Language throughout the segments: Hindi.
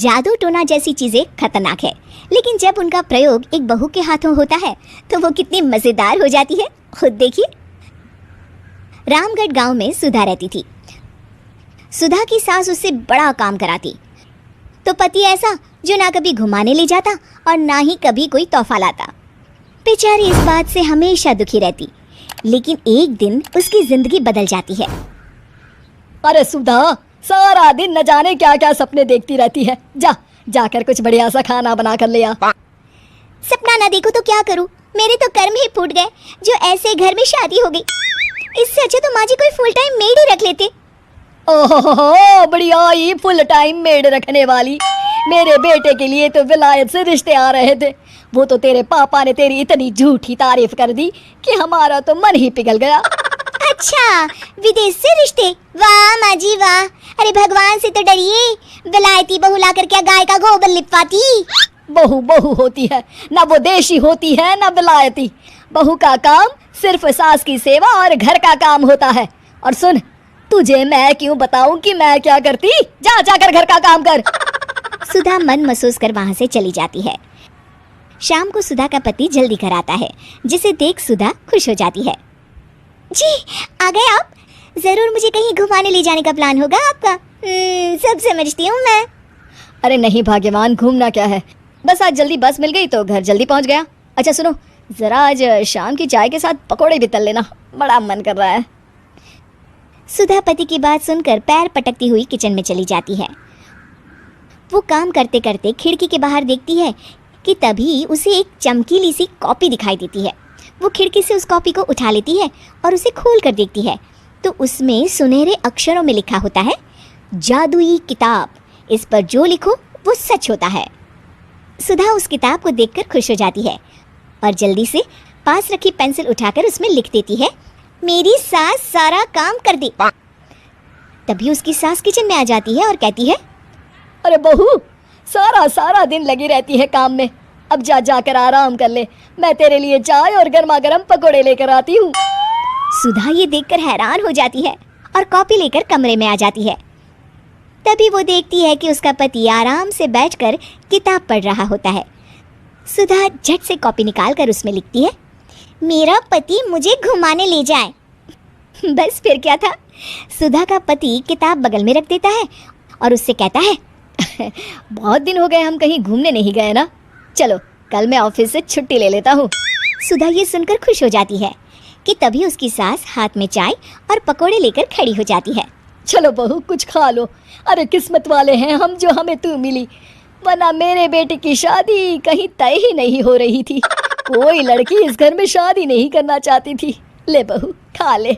जादू टोना जैसी चीजें खतरनाक है, लेकिन जब उनका प्रयोग एक बहू के हाथों होता है तो वो कितनी मजेदार हो जाती है, खुद देखिए। रामगढ़ गांव में सुधा रहती थी। सुधा की सास उससे बड़ा काम कराती, तो पति ऐसा जो ना कभी घुमाने ले जाता और ना ही कभी कोई तोहफा लाता। बेचारी इस बात से हमेशा दुखी रहती, लेकिन एक दिन उसकी जिंदगी बदल जाती है। अरे सुधा, सारा दिन न जाने क्या क्या सपने देखती रहती है। जाकर कुछ बढ़िया सा खाना बना कर ले आ। सपना ना देखो तो क्या करूं, मेरे तो कर्म ही फूट गए जो ऐसे घर में शादी हो गई। इससे अच्छा तो माँ जी कोई फुल टाइम मेड ही रख लेते। ओहो, बढ़िया ही फुल टाइम मेड रखने वाली। मेरे बेटे के लिए तो विलायत से रिश्ते आ रहे थे, वो तो तेरे पापा ने तेरी इतनी झूठी तारीफ कर दी कि हमारा तो मन ही पिघल गया। अच्छा, विदेश से रिश्ते? वाह माँ जी वाह। अरे भगवान से तो डरिए, विलायती बहू ला कर क्या गाय का गोबर लिपवाती। बहू बहू होती है, ना वो देशी होती है ना विलायती। बहू का काम सिर्फ सास की सेवा और घर का काम होता है। और सुन, तुझे मैं क्यों बताऊं कि मैं क्या करती? जाकर घर का काम कर। सुधा मन महसूस कर वहां से चली जाती है। शाम को सुधा का पति जल्दी घर आता है, जिसे देख सुधा खुश हो जाती है। जी आ गए आप? जरूर मुझे कहीं घुमाने ले जाने का प्लान होगा आपका। सब समझती हूँ मैं। अरे नहीं भाग्यवान, घूमना क्या है, बस आज जल्दी बस मिल गई तो घर जल्दी पहुंच गया। अच्छा सुनो, जरा आज शाम की चाय के साथ पकोड़े भी तल लेना, बड़ा मन कर रहा है। सुधा पति की बात सुनकर पैर पटकती हुई किचन में चली जाती है। वो काम करते करते खिड़की के बाहर देखती है कि तभी उसे एक चमकीली सी कॉपी दिखाई देती है। वो खिड़की से उस कॉपी को उठा लेती है और उसे खोल कर देखती है तो उसमें सुनहरे अक्षरों में लिखा होता है, जादुई किताब, इस पर जो लिखो वो सच होता है। सुधा उस किताब को देखकर खुश हो जाती है और जल्दी से पास रखी पेंसिल उठाकर उसमें लिख देती है, मेरी सास सारा काम कर दे। तभी उसकी सास किचन में आ जाती है और कहती है, अरे बहू, सारा दिन लगी रहती है काम में, अब जाकर आराम कर ले, मैं तेरे लिए चाय और गर्मा गर्म पकोड़े लेकर आती हूँ। सुधा ये देखकर हैरान हो जाती है और कॉपी लेकर कमरे में आ जाती है। तभी वो देखती है कि उसका पति आराम से बैठकर किताब पढ़ रहा होता है। सुधा झट से कॉपी निकालकर उसमें लिखती है, मेरा पति मुझे घुमाने ले जाए। बस फिर क्या था, सुधा का पति किताब बगल में रख देता है और उससे कहता है, बहुत दिन हो गए हम कहीं घूमने नहीं गए ना, चलो कल मैं ऑफिस से छुट्टी ले लेता हूँ। सुधा ये सुनकर खुश हो जाती है कि तभी उसकी सास हाथ में चाय और पकोड़े लेकर खड़ी हो जाती है। चलो बहू कुछ खा लो, अरे किस्मत वाले हैं हम जो हमें तू मिली, वरना मेरे बेटे की शादी कहीं तय ही नहीं हो रही थी। कोई लड़की इस घर में शादी नहीं करना चाहती थी। ले बहू खा ले।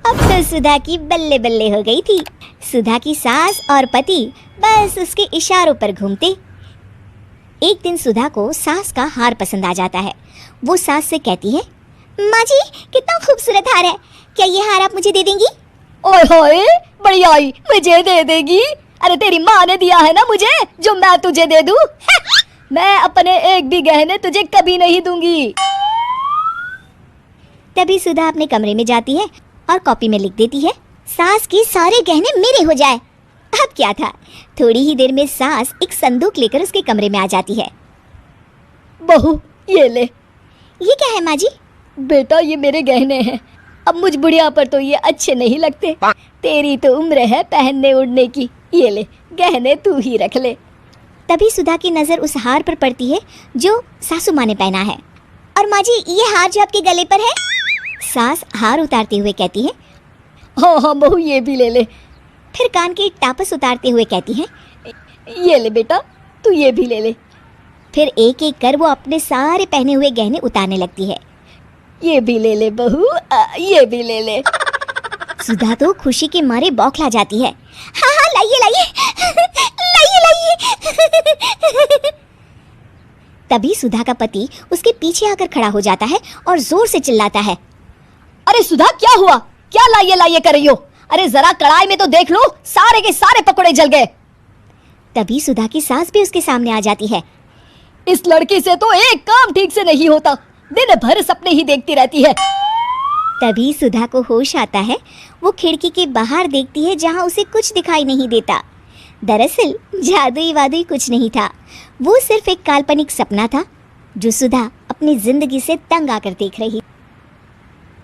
अब तो सुधा की बल्ले बल्ले हो गई थी। सुधा की सास और पति बस उसके इशारों पर घूमते। एक दिन सुधा को सास का हार पसंद आ जाता है। वो सास से कहती है, माँ जी कितना खूबसूरत हार है, क्या ये हार आप मुझे दे देंगी? ओए होए, बढ़िया ही मुझे दे देगी? अरे तेरी माँ ने दिया है ना मुझे, जो मैं तुझे दे दूँ? मैं अपने एक भी गहने तुझे कभी नहीं दूंगी। तभी सुधा अपने कमरे में जाती है और कॉपी में लिख देती है, सास के सारे गहने मेरे हो जाए। अब क्या था, थोड़ी ही देर में सास एक संदूक लेकर उसके कमरे में आ जाती है। बहू ये ले। ये क्या है माँ जी? बेटा ये मेरे गहने हैं, अब मुझ बुढ़िया पर तो ये अच्छे नहीं लगते, तेरी तो उम्र है पहनने उड़ने की, ये ले गहने तू ही रख ले। तभी सुधा की नज़र उस हार पर पड़ती है जो सासू माँ ने पहना है। और माँ जी ये हार जो आपके गले पर है? सास हार उतारते हुए कहती है, हाँ बहू ये भी ले ले। फिर कान की टापस उतारते हुए कहती है, ये ले बेटा तू ये भी ले ले। फिर एक एक कर वो अपने सारे पहने हुए गहने उतारने लगती है। ये भी ले ले बहू, ये भी ले ले। सुधा तो खुशी के मारे बौखला जाती है। हाँ लाइए लाइए लाइए। तभी सुधा का पति उसके पीछे आकर खड़ा हो जाता है और जोर से चिल्लाता है, अरे सुधा क्या हुआ, क्या लाइए लाइए कर रही हो? अरे जरा कढ़ाई में तो देख लो, सारे के सारे पकोड़े जल गए। तभी सुधा की सास भी उसके सामने आ जाती है। इस लड़की से तो एक काम ठीक से नहीं होता, दिन भर सपने ही देखती रहती है। तभी सुधा को होश आता है। वो खिड़की के बाहर देखती है जहां उसे कुछ दिखाई नहीं देता। दरअसल जादुई वादुई कुछ नहीं था, वो सिर्फ एक काल्पनिक सपना था जो सुधा अपनी जिंदगी से तंग आकर देख रही।